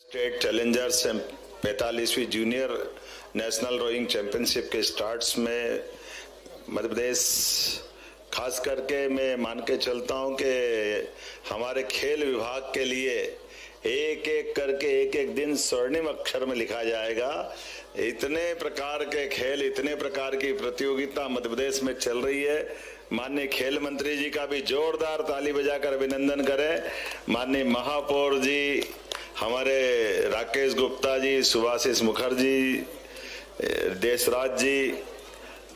State challengers 45वीं junior national rowing championship के starts में मध्य प्रदेश खास करके मैं मान के चलता हूं कि हमारे खेल विभाग के लिए एक एक करके एक एक दिन स्वर्णिम अक्षर में लिखा जाएगा। इतने प्रकार के खेल, इतने प्रकार की प्रतियोगिता मध्य प्रदेश में चल रही है। माननीय खेल मंत्री जी का भी जोरदार ताली बजाकर अभिनंदन करें। माननीय महापौर जी, हमारे राकेश गुप्ता जी, सुभाषिष मुखर्जी, देशराज जी,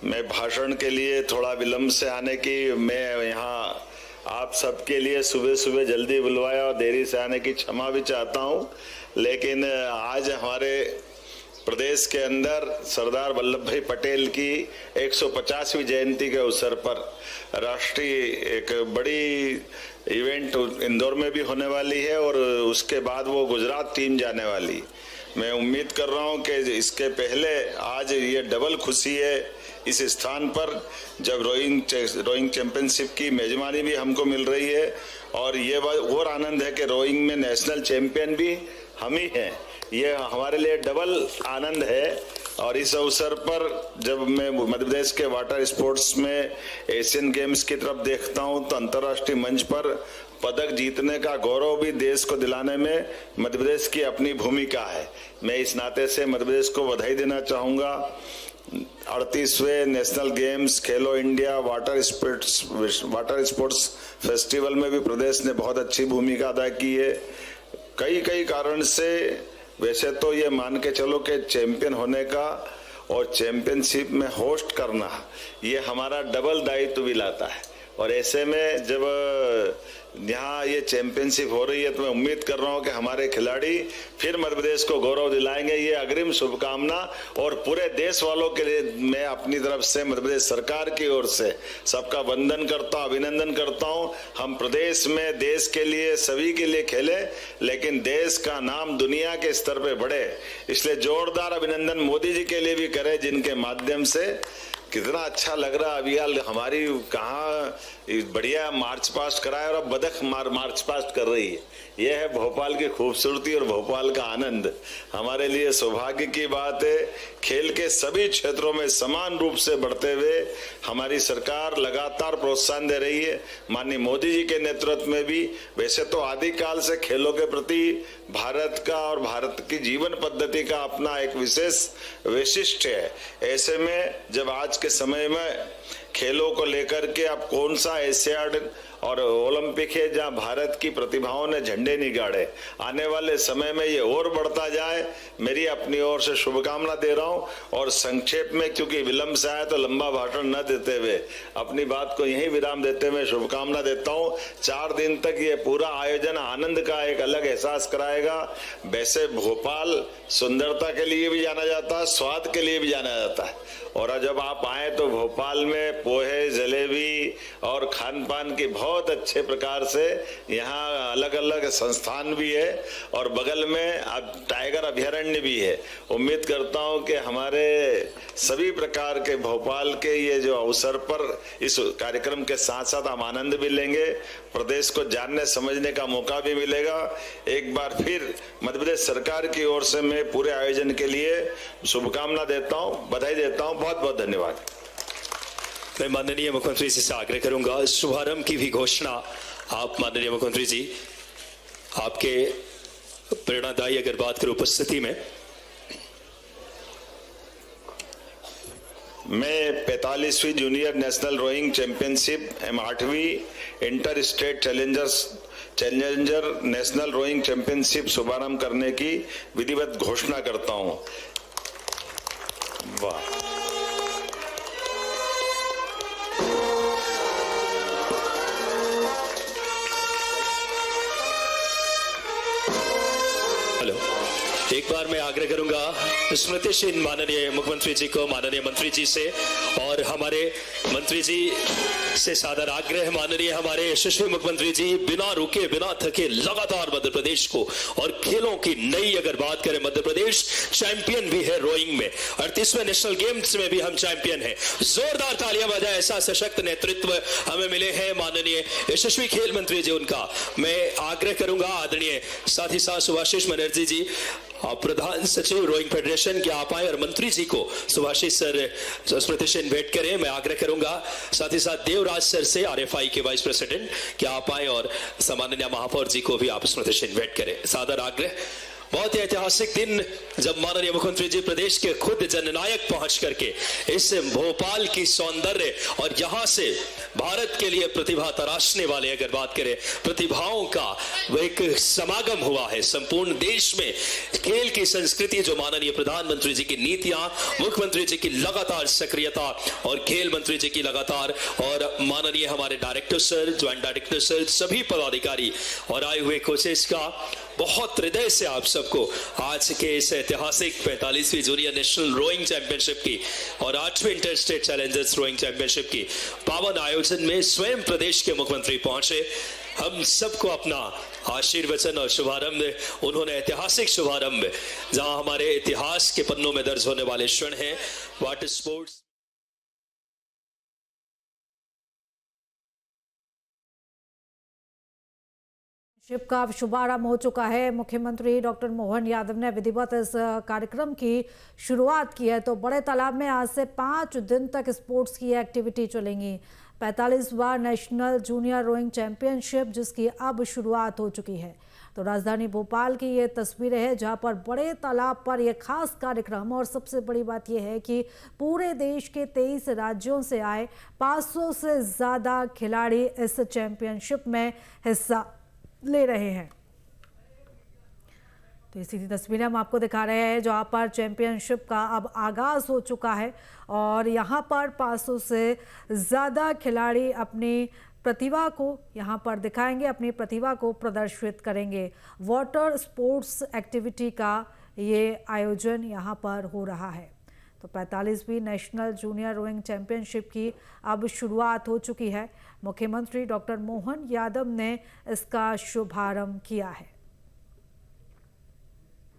मैं भाषण के लिए थोड़ा विलंब से आने की, मैं यहाँ आप सबके लिए सुबह सुबह जल्दी बुलवाया और देरी से आने की क्षमा भी चाहता हूँ। लेकिन आज हमारे प्रदेश के अंदर सरदार वल्लभ भाई पटेल की 150वीं जयंती के अवसर पर राष्ट्रीय एक बड़ी इवेंट इंदौर में भी होने वाली है और उसके बाद वो गुजरात टीम जाने वाली। मैं उम्मीद कर रहा हूं कि इसके पहले आज ये डबल खुशी है इस स्थान पर जब रोइंग चैंपियनशिप की मेजबानी भी हमको मिल रही है और ये और आनंद है कि रोइंग में नेशनल चैंपियन भी हम ही हैं। ये हमारे लिए डबल आनंद है। और इस अवसर पर जब मैं मध्य प्रदेश के वाटर स्पोर्ट्स में एशियन गेम्स की तरफ देखता हूं तो अंतर्राष्ट्रीय मंच पर पदक जीतने का गौरव भी देश को दिलाने में मध्य प्रदेश की अपनी भूमिका है। मैं इस नाते से मध्य प्रदेश को बधाई देना चाहूंगा। 38वें नेशनल गेम्स, खेलो इंडिया, वाटर स्पोर्ट्स फेस्टिवल में भी प्रदेश ने बहुत अच्छी भूमिका अदा की है। कई कारण से वैसे तो ये मान के चलो कि चैंपियन होने का और चैंपियनशिप में होस्ट करना ये हमारा डबल दायित्व भी लाता है। और ऐसे में जब यहाँ ये चैंपियनशिप हो रही है तो मैं उम्मीद कर रहा हूँ कि हमारे खिलाड़ी फिर मध्य प्रदेश को गौरव दिलाएंगे। ये अग्रिम शुभकामना और पूरे देश वालों के लिए मैं अपनी तरफ से मध्य प्रदेश सरकार की ओर से सबका वंदन करता हूँ, अभिनंदन करता हूँ। हम प्रदेश में देश के लिए, सभी के लिए खेले, लेकिन देश का नाम दुनिया के स्तर पे बढ़े, इसलिए जोरदार अभिनंदन मोदी जी के लिए भी करें, जिनके माध्यम से कितना अच्छा लग रहा। अभी हमारी कहाँ बढ़िया मार्च पास्ट कराया और अब बदख मार्च पास्ट कर रही है। यह है भोपाल की खूबसूरती और भोपाल का आनंद। हमारे लिए सौभाग्य की बात है। खेल के सभी क्षेत्रों में समान रूप से बढ़ते हुए हमारी सरकार लगातार प्रोत्साहन दे रही है। माननीय मोदी जी के नेतृत्व में भी वैसे तो आदिकाल से खेलों के प्रति भारत का और भारत की जीवन पद्धति का अपना एक विशेष वैशिष्ट्य है। ऐसे में जब आज के समय में खेलों को लेकर के अब कौन सा एशियाड और ओलंपिक है जहां भारत की प्रतिभाओं ने झंडे नहीं गाड़े, आने वाले समय में ये और बढ़ता जाए, मेरी अपनी ओर से शुभकामना दे रहा हूं। और संक्षेप में, क्योंकि विलंब से आया तो लंबा भाषण न देते हुए अपनी बात को यहीं विराम देते हुए शुभकामना देता हूं। 4 दिन तक ये पूरा आयोजन आनंद का एक अलग एहसास कराएगा। वैसे भोपाल सुंदरता के लिए भी जाना जाता है, स्वाद के लिए भी जाना जाता है। और जब आप आए तो भोपाल में पोहे, जलेबी और खान पान की बहुत अच्छे प्रकार से यहाँ अलग अलग संस्थान भी है और बगल में अब टाइगर अभयारण्य भी है। उम्मीद करता हूँ कि हमारे सभी प्रकार के भोपाल के ये जो अवसर पर इस कार्यक्रम के साथ साथ हम आनंद भी लेंगे, प्रदेश को जानने समझने का मौका भी मिलेगा। एक बार फिर मध्य प्रदेश सरकार की ओर से मैं पूरे आयोजन के लिए शुभकामना देता हूँ, बधाई देता हूँ। बहुत बहुत धन्यवाद। मैं माननीय मुख्यमंत्री जी से आग्रह करूंगा, शुभारंभ की भी घोषणा आप माननीय मुख्यमंत्री जी आपके प्रेरणादायी अगर बात करें उपस्थिति में। मैं 45वीं जूनियर नेशनल रोइंग चैंपियनशिप एवं 8वीं inter state challenger national rowing championship शुभारंभ करने की विधिवत घोषणा करता हूं। वाह। हेलो, एक बार मैं आग्रह करूंगा स्मृति सिंह माननीय मुख्यमंत्री जी को, माननीय मंत्री जी से और हमारे मंत्री जी से सादर आग्रह, माननीय हमारे यशस्वी मुख्यमंत्री जी बिना रुके बिना थके लगातार मध्य प्रदेश को और खेलों की नई अगर बात करें, मध्य प्रदेश चैंपियन भी है रोइंग में, 38वें नेशनल गेम्स में भी हम चैंपियन हैं। जोरदार तालियां बजाएं, ऐसा सशक्त नेतृत्व हमें मिले हैं माननीय यशस्वी खेल मंत्री जी, उनका मैं आग्रह करूंगा आदरणीय साथ ही साथ सुभाषिष बनर्जी जी प्रधान सचिव रोइंग फेडरेशन के आप आए और मंत्री जी को सुभाषिष सर स्मृति चिन्ह भेंट करें। मैं आग्रह करूंगा साथ ही साथ देवराज सर से आरएफआई के वाइस प्रेसिडेंट कि आप आए और सम्माननीय महापौर जी को भी आप स्मृति चिन्ह भेंट करें। सादर आग्रह। बहुत ही ऐतिहासिक दिन जब माननीय मुख्यमंत्री जी प्रदेश के खुद जननायक पहुंच करके इस भोपाल की सौंदर्य और यहां से भारत के लिए प्रतिभा तराशने वाले अगर बात करें प्रतिभाओं का वो एक समागम हुआ है। संपूर्ण देश में खेल की संस्कृति जो माननीय प्रधानमंत्री जी की नीतियां, मुख्यमंत्री जी की लगातार सक्रियता और खेल मंत्री जी की लगातार और माननीय हमारे director sir, joint director sir, सभी पदाधिकारी और आए हुए कोचेस का बहुत हृदय से आप सबको आज के इस ऐतिहासिक 45वीं जूनियर नेशनल रोइंग चैंपियनशिप की और 8वें inter state challengers rowing championship की पावन आयोजन में स्वयं प्रदेश के मुख्यमंत्री पहुंचे। हम सबको अपना आशीर्वचन और शुभारंभ, उन्होंने ऐतिहासिक शुभारंभ जहां हमारे इतिहास के पन्नों में दर्ज होने वाले क्षण हैं वाटर स्पोर्ट्स शिप का शुभारंभ हो चुका है। मुख्यमंत्री डॉक्टर मोहन यादव ने विधिवत इस कार्यक्रम की शुरुआत की है। तो बड़े तालाब में आज से 5 दिन तक स्पोर्ट्स की एक्टिविटी चलेंगी। 45वां नेशनल जूनियर रोइंग चैंपियनशिप जिसकी अब शुरुआत हो चुकी है। तो राजधानी भोपाल की ये तस्वीरें हैं जहां पर बड़े तालाब पर यह खास कार्यक्रम, और सबसे बड़ी बात यह है कि पूरे देश के 23 राज्यों से आए 500 से ज़्यादा खिलाड़ी इस चैंपियनशिप में हिस्सा ले रहे हैं। तो इसी तस्वीरें हम आपको दिखा रहे हैं जहां पर चैंपियनशिप का अब आगाज हो चुका है और यहां पर 500 से ज़्यादा खिलाड़ी अपनी प्रतिभा को यहां पर दिखाएंगे, अपनी प्रतिभा को प्रदर्शित करेंगे। वाटर स्पोर्ट्स एक्टिविटी का ये आयोजन यहां पर हो रहा है। तो 45वीं नेशनल जूनियर रोइंग चैंपियनशिप की अब शुरुआत हो चुकी है। मुख्यमंत्री डॉक्टर मोहन यादव ने इसका शुभारंभ किया है।